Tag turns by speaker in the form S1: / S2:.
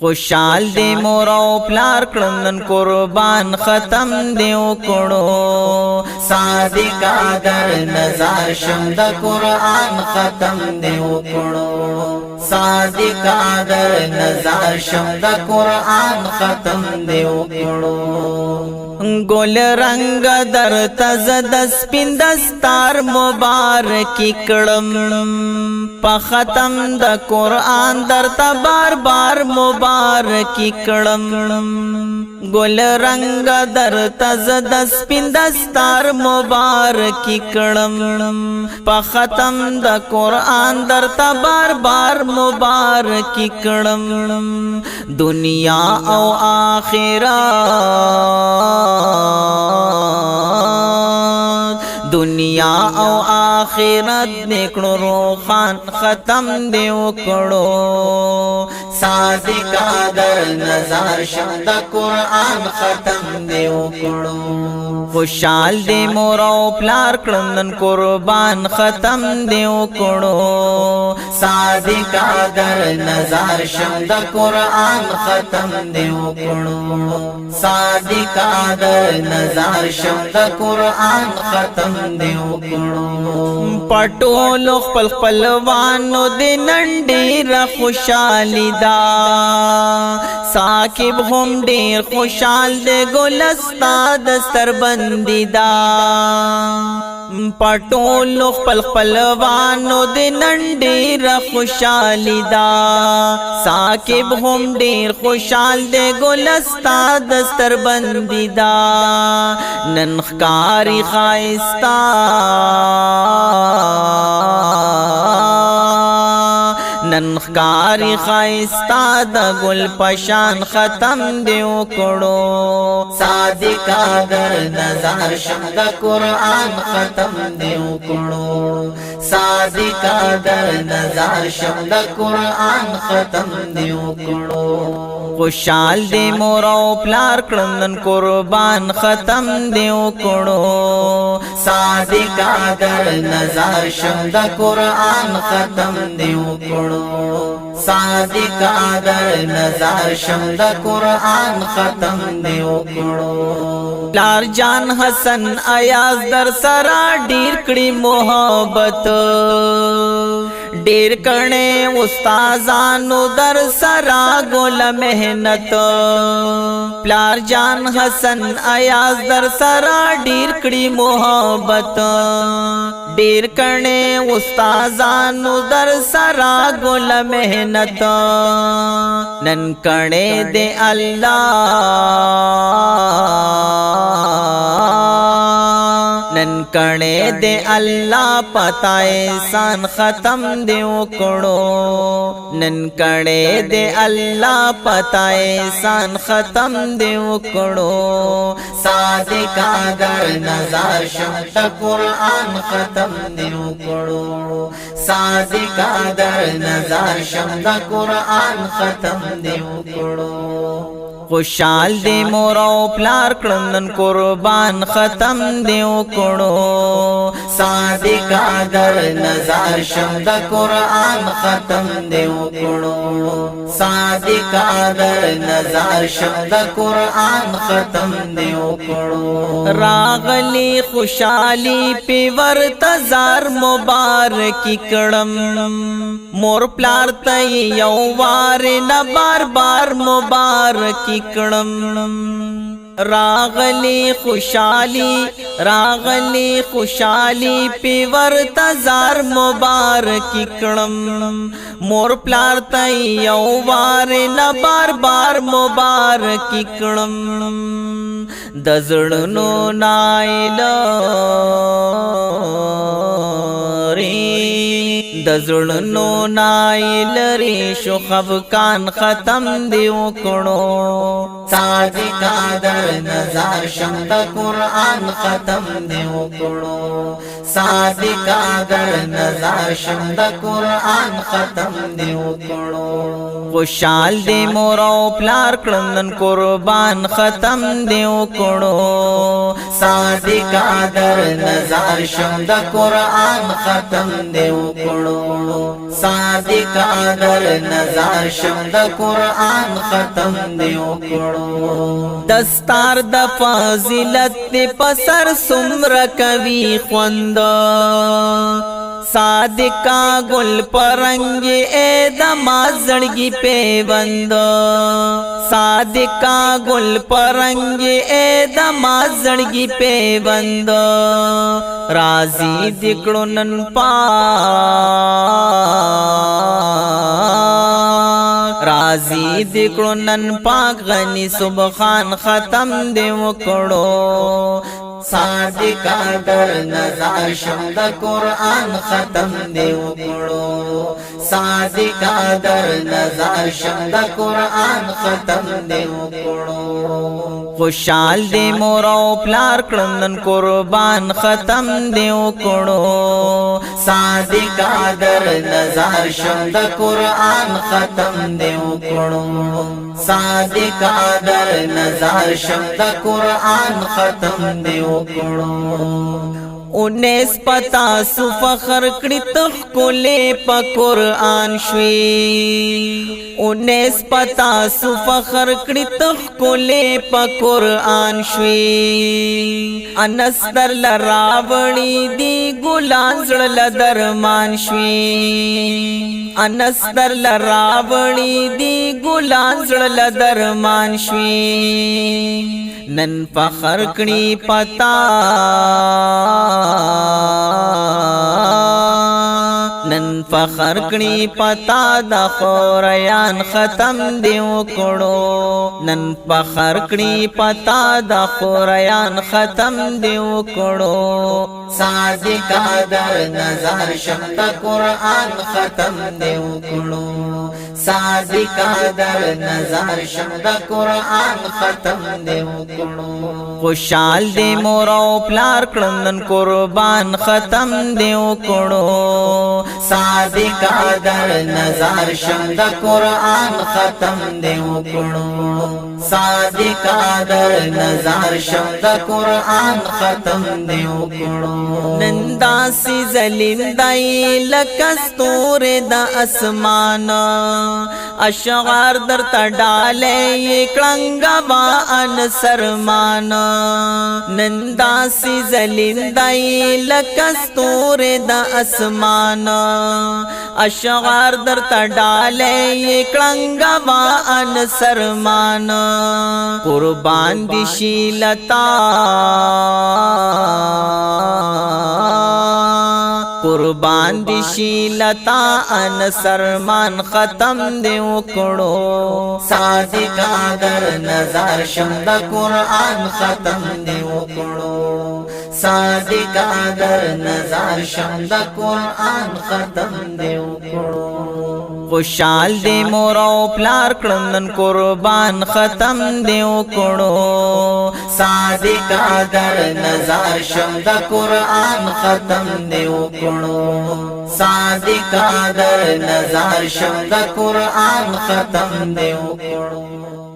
S1: خوشال دی مور او پلار کړنن قربان ختم دی وکړو صادق در نظر شم د قرآن ختم دی وکړو صادق در نظر شم د قرآن ختم دی وکړو گل رنگ در تز دس پین دستار مبارکی کڑم پا ختم دا قرآن در تا بار بار مبارکی کڑم گل رنگ در تز دس پین دستار مبارکی کڑم پا ختم دا قرآن در تا بار بار مبارکی کڑم دنیا او آخرت دنیا او آخرت نکړو روخان ختم دی وکړو صادق در نظر شم د قرآن ختم دی وکړو خوشال دی مور او پلار کړنن قربان ختم دی وکړو صادق در نظر شم د قرآن ختم دی وکړو صادق در نظر شم د قرآن ختم دی وکړو پټول خپل خپلوانو د نن ډیر خوشالي دا ساکب هم ډیر خوشال دی ګلستا د ستربندي دا پټول خپل خپلوانو د نن ډیر خوشالي دا ساکب هم ډیر خوشال دی ګلستا د ستربندي دا نن ښکاری خایستا نن ښکاری خایستا د گل پشان ختم دی وکړو صادق در نظر شم د قرآن ختم دی وکړو صادق در نظر شم د قرآن ختم دی وکړو خوشال دی مور او پلار کړنن قربان ختم دی وکړو صادق در نظر شم د قرآن ختم دی وکړو صادق در نظر شم د قرآن ختم دی وکړو پلار جان حسن ایاز در سرا ډیر کړي محبت ډیر کړي استادانو در سرا ګل مهنت پلار جان حسن ایاز در سرا ډیر کړي محبت ډیر کړي استادانو در سرا ګل مهنت نن کړي دے الله نن کړي دے الله پتا احسان ختم دی وکړو نن کړي دے الله پتا احسان ختم دی وکړو صادق در نظر شم د قرآن ختم دی وکړو صادق در نظر شم د قرآن ختم دی وکړو خوشال دی مور او پلار کړنن قربان ختم دی وکړو صادق در نظر شم د قرآن ختم دی وکړو صادق در نظر شم د قرآن ختم دی وکړو راغلی خوشالي په ورتزار مبارکی کړم مور پلار ته یو وار نه بار بار مبارکی کړم راغلی خوشالی پی ورتزار مبارکی کړم مور پلار ته یو وار نه بار بار مبارکی کړم د زړونو نایلری د زړونو نایلری شو خفقان ختم دی وکړو صادق در نظر شم د قرآن ختم دی وکړو صادق در نظر شم د قرآن ختم دی وکړو خوشال دی مور او پلار کړنن قربان ختم دی وکړو صادق در نظر شم د قرآن ختم دی وکړو صادق در نظر شم د قرآن ختم دی وکړو دستار د فضیلت پسر سمر کوي خوند صادقا گل پرنگ اے دما زڑگی پیوند صادقا گل پرنگ اے دما زڑگی پیوند راضی دکڑو نن پاک راضی دکڑو نن پاک غنی سبحان ختم دی وکڑو صادق در نظر شم د قرآن ختم دی وکړو صادق در نظر شم د قرآن ختم دی وکړو خوشال دی مور او پلار کړنن قربان ختم دی وکړو صادق در نظر شم د قرآن ختم دی وکړو صادق در نظر شم د قرآن ختم دی وکړو 19 پتا سو فخر کړي تخکلې په قرآن شوي 19 پتا سو فخر کړي تخکلې په قرآن شوي انس در لراوړي دی ګلان زړه درمان شوي انس در لراوړي دی ګلان زړه درمان شوي نن فخر کړي پتا نن فخر کړي پتا د خوریان ختم دی وکړو نن فخر کړي پتا د خوریان ختم دی وکړو صادق در نظر شم د قرآن ختم دی وکړو صادق در نظر شم د قرآن ختم دی وکړو خوشال دی مور او پلار کړنن قربان ختم دی وکړو صادق در نظر شم د قرآن ختم دی وکړو صادق در نظر شم د قرآن ختم دی وکړو نندا سی زلیندای لکستور د اسمان اشعار در تډاله کړنګوا ان سرمان نندا سی زلیندای لکستور د اسمان اشعار در تډاله کړنګوا ان سرمان قربان دی شیلتا قربان دی شیلتا ان سرمان ختم دی وکړو صادق در نظر شم د قرآن ختم دی وکړو صادق در نظر شم د قرآن ختم دی وکړو خوشال دی مور او پلار کړنن قربان ختم دی وکړو صادق در نظر شم د قرآن ختم دی وکړو صادق در نظر شم د قرآن ختم دی وکړو